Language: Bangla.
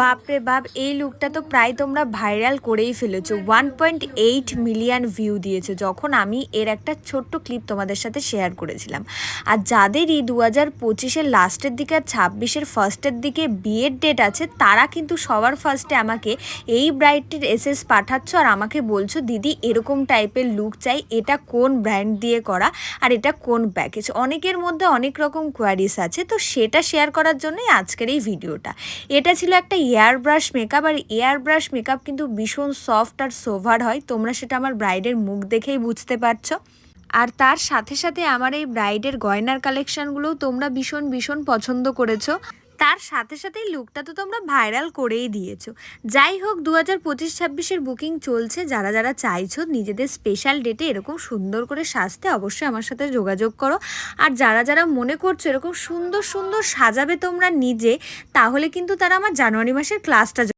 বাপরে বাপ, এই লুকটা তো প্রায় তোমরা ভাইরাল করেই ফেলেছো। 1.8 মিলিয়ন ভিউ দিয়েছে যখন আমি এর একটা ছোট্ট ক্লিপ তোমাদের সাথে শেয়ার করেছিলাম। আর যাদেরই 2025-এর লাস্টের দিকে আর 26-এর ফার্স্টের দিকে বিয়ের ডেট আছে, তারা কিন্তু সবার ফার্স্টে আমাকে এই ব্রাইডটির এসএস পাঠাচ্ছ আর আমাকে বলছো দিদি এরকম টাইপের লুক চাই, এটা কোন ব্র্যান্ড দিয়ে করা আর এটা কোন প্যাকেজ। অনেকের মধ্যে অনেক রকম কোয়ারিস আছে, তো সেটা শেয়ার করার জন্যই আজকের এই ভিডিওটা। এটা ছিল একটা এয়ার ব্রাশ মেকআপ, আর এয়ার ব্রাশ মেকআপ কিন্তু ভীষণ সফট আর সোভার হয়, তোমরা সেটা আমার ব্রাইডের মুখ দেখেই বুঝতে পারছো। আর তার সাথে সাথে আমার এই ব্রাইডের গয়নার কালেকশানগুলোও তোমরা ভীষণ ভীষণ পছন্দ করেছো। তার সাথে সাথেই লুকটা তো তোমরা ভাইরাল করেই দিয়েছো। যাই হোক, 2025-26-এর বুকিং চলছে। যারা যারা চাইছো নিজেদের স্পেশাল ডেটে এরকম সুন্দর করে সাজতে, অবশ্যই আমার সাথে যোগাযোগ করো। আর যারা যারা মনে করছো এরকম সুন্দর সুন্দর সাজাবে তোমরা নিজে, তাহলে কিন্তু তারা আমার জানুয়ারি মাসের ক্লাসটা